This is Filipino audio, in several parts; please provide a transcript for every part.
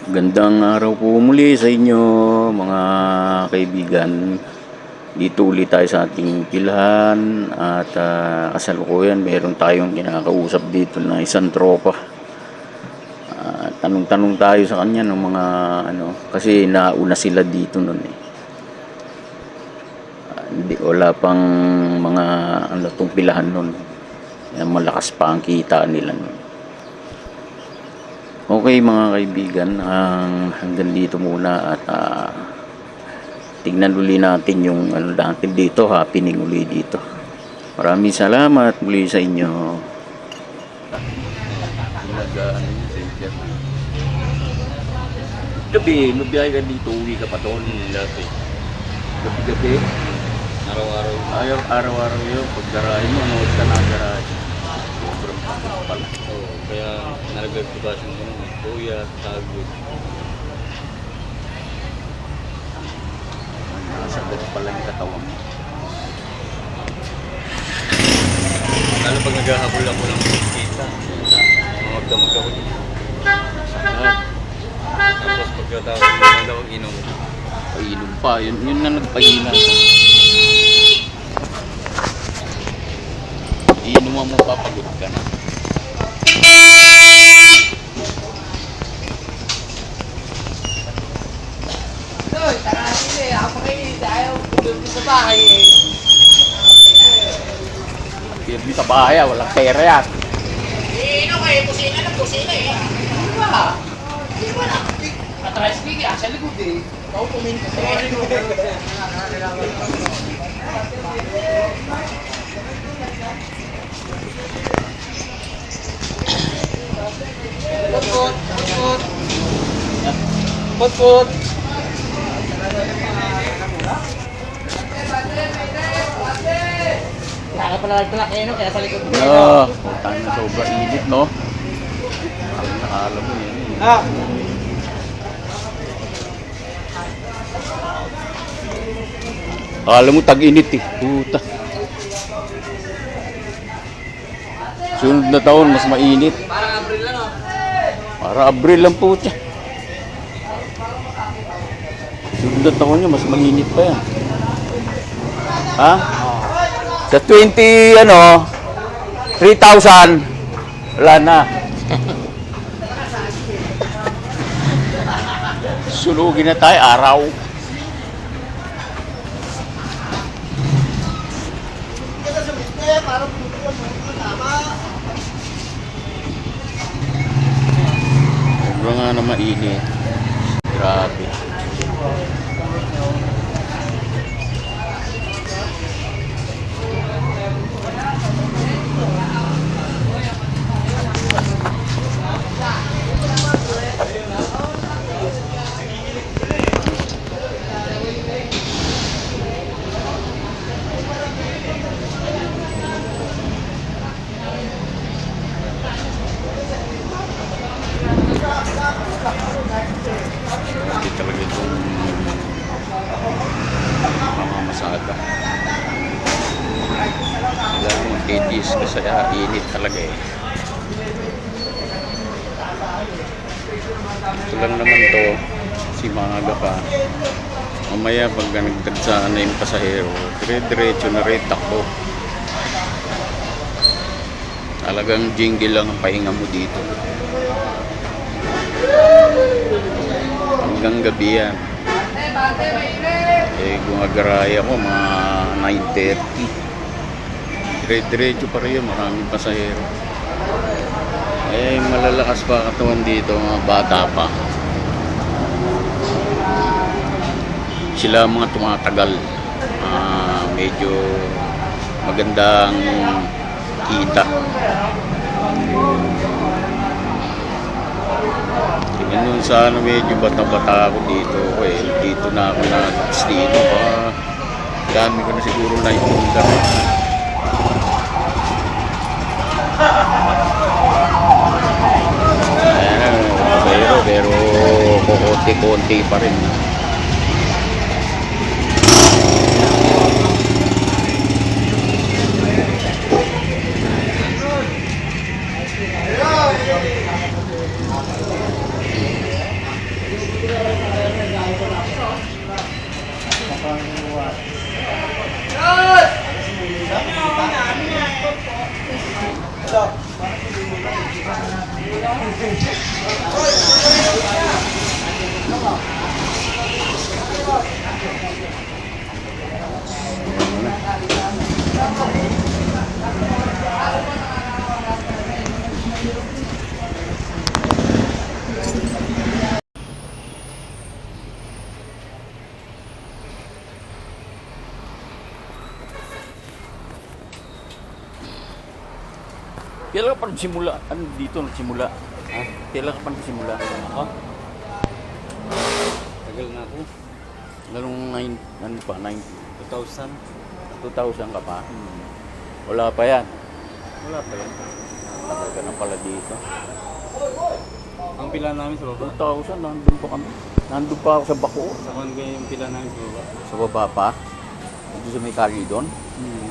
Gandang araw po muli sa inyo mga kaibigan. Dito ulit tayo sa ating pilahan at kasalukuyan meron tayong kinakausap dito na isang tropa. Tanong-tanong tayo sa kanya ng mga kasi nauna sila dito noon eh. Hindi wala pang mga tong pilahan noon. Malakas pa ang kita nila noon. Okay mga kaibigan, hanggang dito muna at tignan uli natin yung natin dito, happening uli dito. Maraming salamat muli sa inyo. Gabi, mabiyahe ka dito, uwi ka pa doon. Gabi-gabi. Araw-araw yun. Pag-garahe mo, anood ka na garahe. Sobrang pagod pala. Kaya nalagagtubasan ko ng kuya, tagod. Nasagad pala yung katawan mo. Lalo pag naghahabol ako ng kita, magdamag ako dito. Tapos pagkatapos mo na daw inom. Painom pa, yun na nagpahina. Inuman mo papagod ka na. Tarasin eh, ako kayo ayaw tulog sa bahay eh. Pirmi sa bahay, walang pera yan. Eh, kayo, pusina na pusina eh. Di ba? Di ba na? Matras bigla, sa likod eh. Ikaw kumin ka sa likod. Put. Kaya pala nagtalak eh, no? Kaya sa likod ko. Putang na sobrang init, no? Nakakala mo yan eh. Akala mo tag-init eh. Puta. Sunod na taon, mas mainit. Parang April lang oh. Para Abril lang po siya. Sunod na taon niya, mas mainit pa yan. Ha? Sa 3,000, wala na. Sunugin na tayo, araw. Sobrang nga na mainit. Grabe. Hindi talaga itong mamamasada. Kailangan mong tedious kasi init talaga eh. Ito lang naman to, si maaga pa. Mamaya pag nagtagsaan na yung pasahero, dire-diretso na rin takbo. Talagang jingle lang ang pahinga mo dito. Hanggang gabi yan. Eh, gumagaray ako mga 9:30. Dire-diretso pa rin yun, maraming pasahero. Eh, malalakas pa katawan dito, mga bata pa. Sila mga tumatagal. Medyo magandang kita. Ganun sana medyo bata-bata ako dito. Dito na ako dito pa. Dami ko na siguro na ipunta. Pero kukunti-kunti pa rin. Kailan ka pa nagsimula? Ano dito nagsimula? Ha? Kailan ka pa nagsimula? Ako? Tagal na ako. Ganong 9, ano pa, 2,000. 2000 ka pa? Wala pa yan. Wala pa yan. Tagal ka na pala dito. Ang pila namin sa baba. 2000, nandun pa kami. Nandun pa ako sa Bako. Sa kwan kayo yung pila namin sa baba. Sa baba pa. Dito sa may kali doon.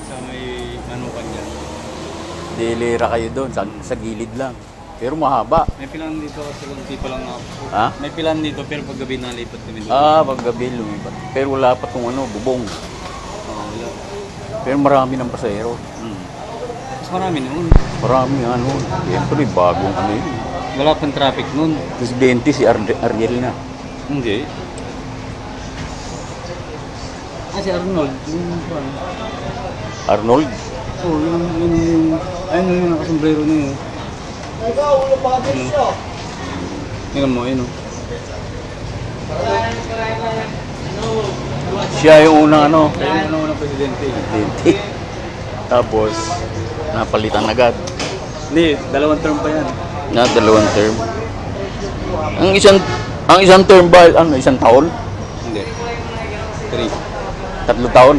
Sa may manukan dyan. Dilira kayo doon, sa gilid lang. Pero mahaba. May pilan dito kasi hindi pa lang ako. Ha? May pilan dito pero pag gabi nalipat kami doon. Pag gabi lumipat. Pero wala pa tong ano, bubong. Oo, wala. Pero marami ng pasahero. Mas marami noon. Marami ano. Siyempre, bagong ano yun. Wala pang traffic noon. Presidente si Ariel na. Hindi. Si Arnold. Yung kwan. Arnold? Oo, yung ayun yung nakasombrero na yun. Tingnan mo, ayun o. Siya yung unang ano. Ayun yung unang presidente. Presidente. Tapos, napalitan agad. Hindi, 2 term pa yan. Na 2 term. Ang isang term ba, ano, isang taon? Hindi. 3. 3 taon.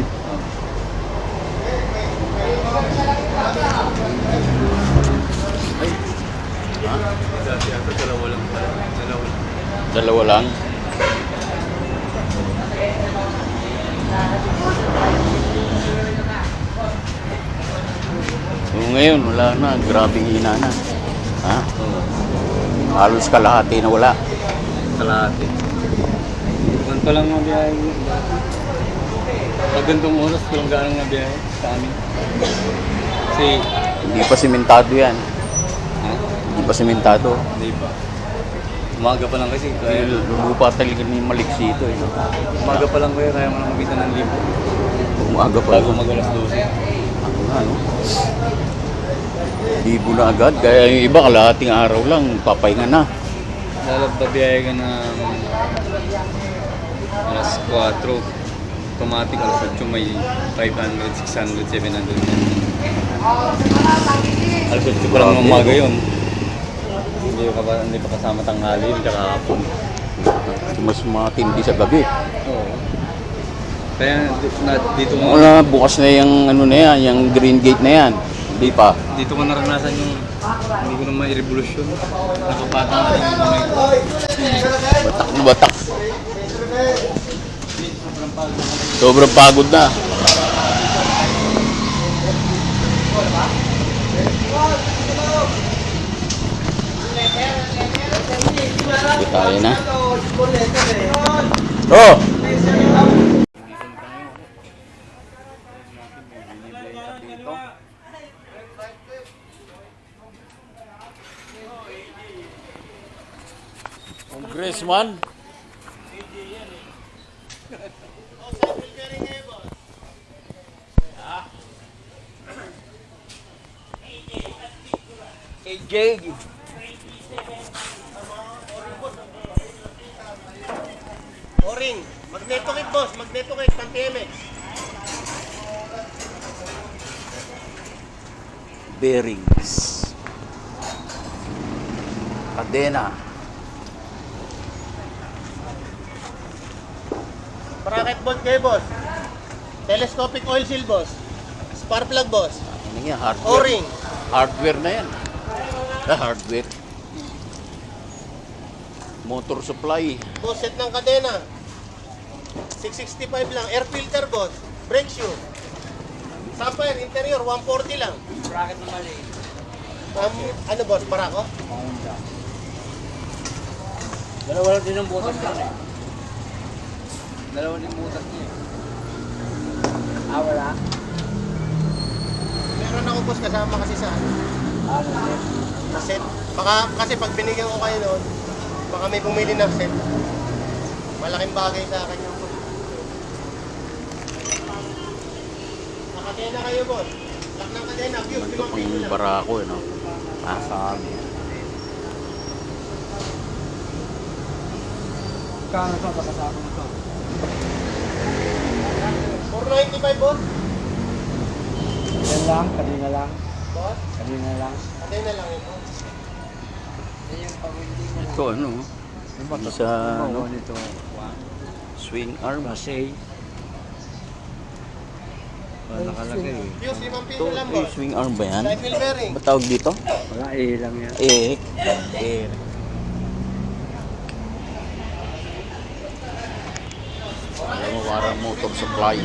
Dati ata dalawa lang pala. Dalawa lang. So ngayon, wala na. Grabing hina na. Ha? Halos kalahati na wala. Kalahati. Ganun pa lang mga biyahe. Pag gantong oras, walang gaano nga biyahe sa amin. Kasi, Hindi pa simentado yan. ha? Hindi pa simentado. Hindi pa. Umaga pa lang kasi. Kaya, Lupa talaga ni maliksi ito. Eh. umaga pa lang kaya mo lang makita ng libo. Umaga pa. Bago mag-alas 12. Ano? Libo na agad. Kaya yung iba kalahating araw lang, papahinga na. Babiyahe ka ng alas 4. Automatic alas 8 may 500, 600, 700. Alas 8 pa lang ng umaga yun. Hindi pa kasama tanghali, tsaka hapon. Mas matindi sa gabi. Oo. Kaya dito mo Wala, bukas na yung ano na yan, yung green gate na yan. Hindi pa. dito ko naranasan yung hindi ko naman i-revolusyon. Nakapatang na rin yung kamay ko. Batak na batak. Sobrang pagod na. Ito tayo na. Oh! Congressman. AJ. Oring, magneto kit boss, magneto kit, pan-TMX. Bearings. Kadena. Bracket bolt kayo boss. Telescopic oil seal boss. Spark plug boss. Ano yan? Hardware. O-ring. Hardware na yan. Hardware. Motor supply. Boss set ng kadena. 665 lang. Air filter boss. Brake shoe. Sapphire interior 140 lang. Bracket naman eh. Ano boss, Barako? Dalawa lang din ang butas niya eh. Dalawa din butas niya. boss, kasama kasi sa sa set. Baka kasi pag binigyan ko kayo noon, baka may bumili ng set. Malaking bagay sa akin yung nakakena kayo, boss. Lock ng kadena, view, Ito pang barako, no? Masabi. Kano to, kasama mo to? 495, boss. Yan lang, kanina lang. Boss, Kanina lang. kadena lang yun, boss. Ito ano? Isa ano? Nito. Swing arm. Basay. Nakalagay eh. Fuse, 5 Ito, piso lang, boss. swing arm ba yan? Light wheel bearing. Ba't tawag dito? Wala eh lang yan. Alam mo, parang motor supply.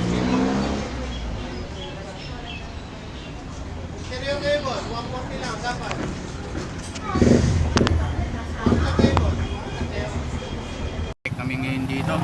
Seryo kayo, boss. 140 lang, dapat. Kami ngayon dito.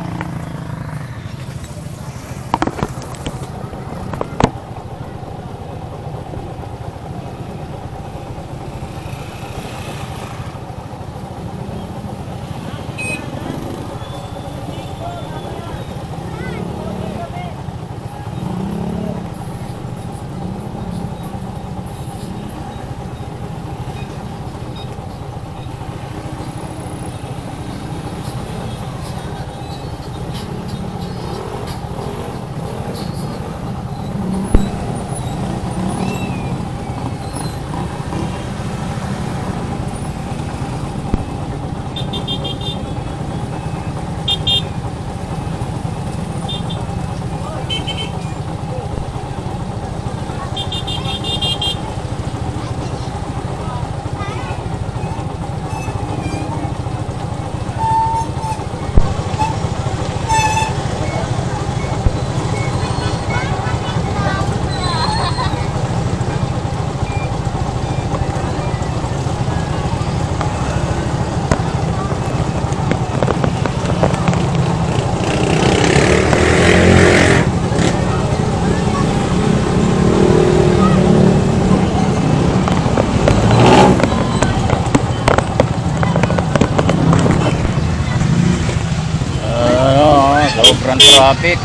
Sobrang traffic.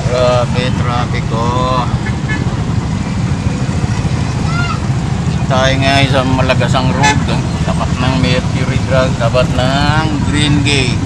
Grabe traffic oh. Tayo nga sa Malagasang Road, tapat ng Mercury Drug, tapat ng Green Gate.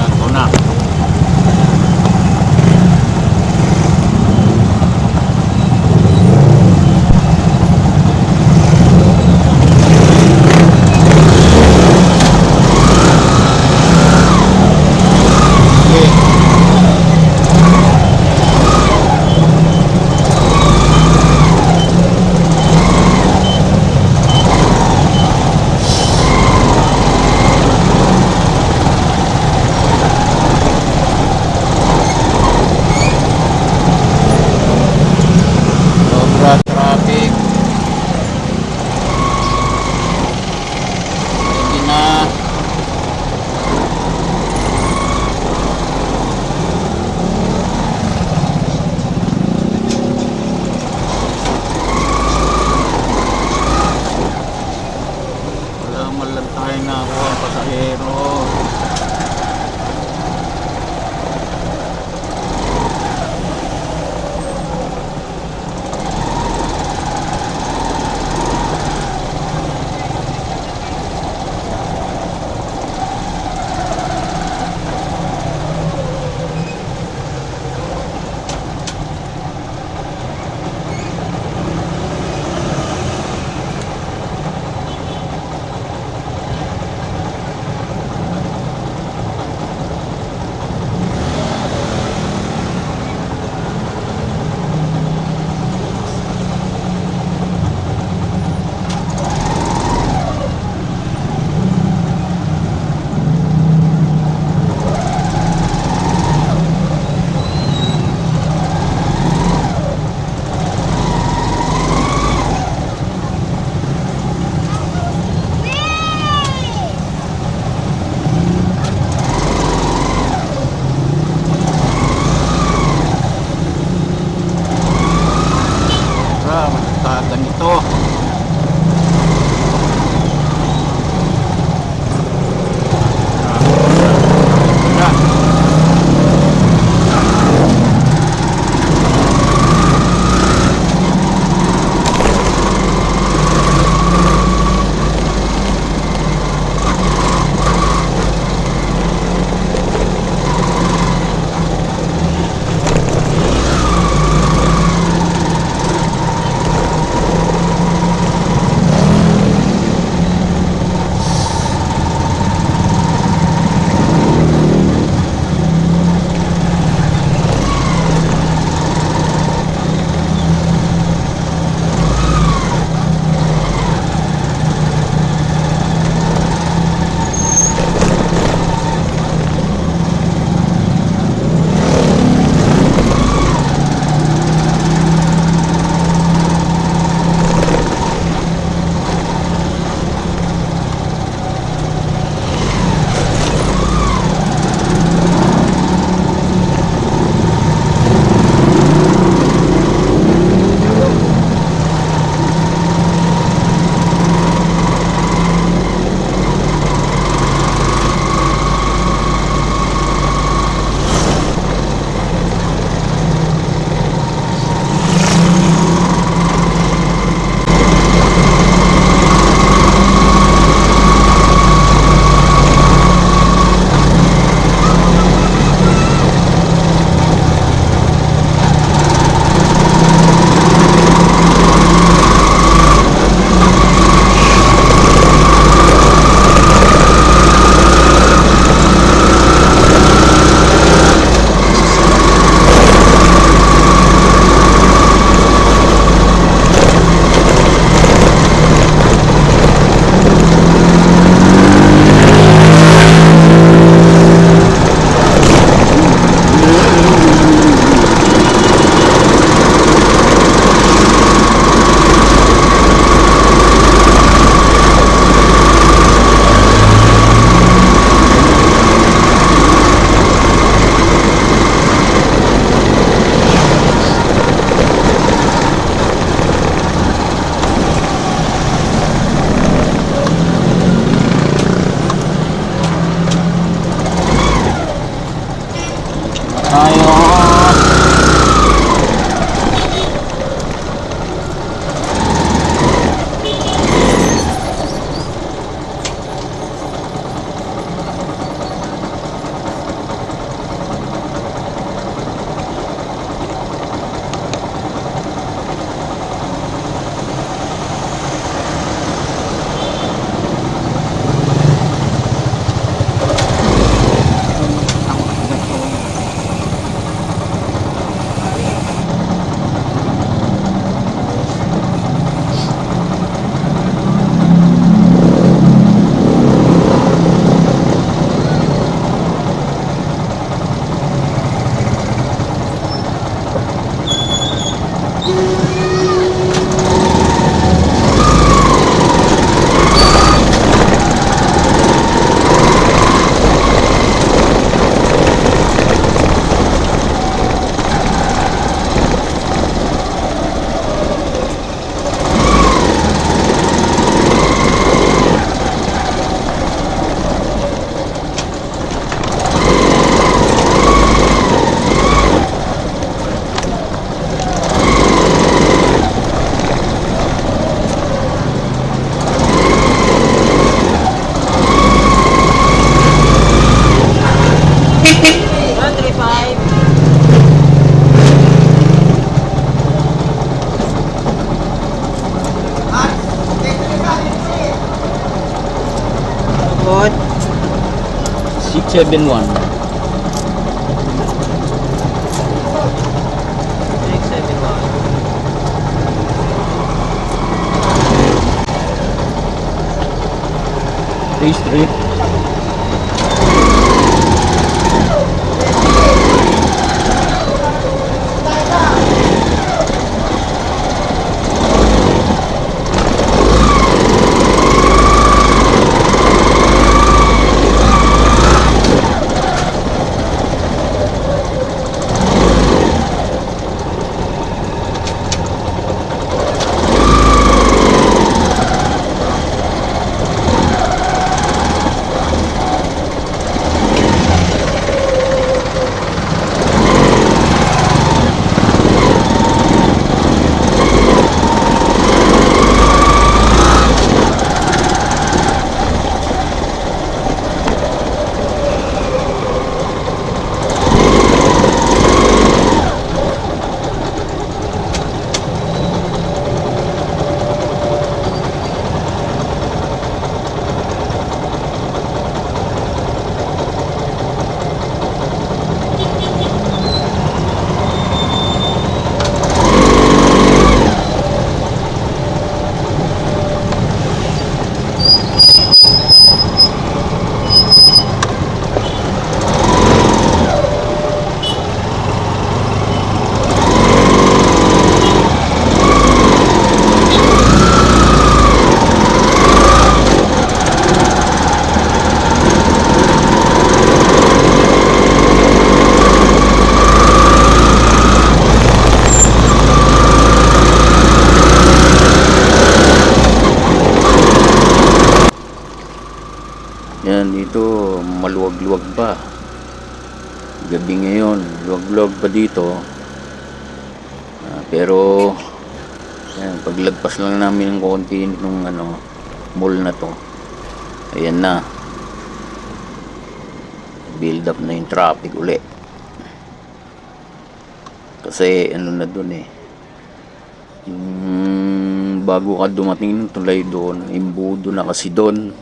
Ako na. Sobra traffic. Hindi na. Wala man lang tayo nakuha ang pasahero. Ayos. Good. 671. 671. Phase 3. Yan, dito maluwag-luwag pa. Gabi ngayon, luwag-luwag pa dito. Pero yan, paglagpas lang namin ng konti nung mall na to. Ayan na. Build up na yung traffic uli. Kasi na dun yung bago ka dumating ng tulay doon, imbudo na kasi doon.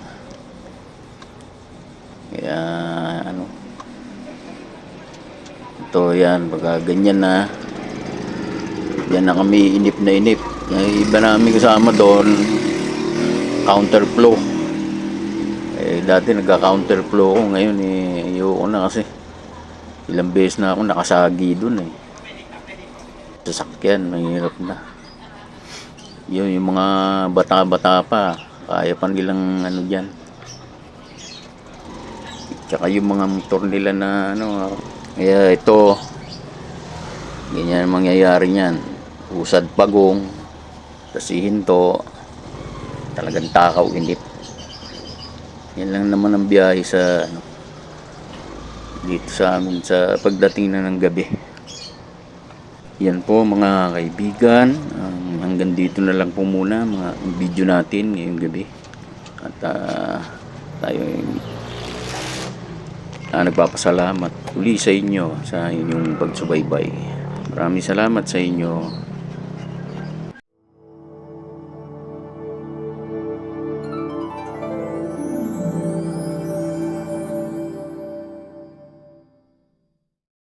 Kaya ito yan, pagka ganyan na yan na kami inip na inip. Yung iba namin kasama doon counterflow. Dati nagka-counterflow ko, ngayon ayoko na kasi ilang beses na ako nakasagi doon sasakyan, mahirap na. Yun, yung mga bata-bata pa kaya pa nilang dyan. Tsaka yung mga motor nila na kaya ito ganyan ang mangyayari niyan. Usad pagong tas hihinto, talagang takaw inip. Yan lang naman ang biyahe sa dito sa amin sa pagdating na ng gabi. Yan po mga kaibigan, hanggang dito na lang po muna mga video natin ngayong gabi. At tayo nagpapasalamat uli sa inyo sa inyong pagsubaybay. Maraming salamat sa inyo.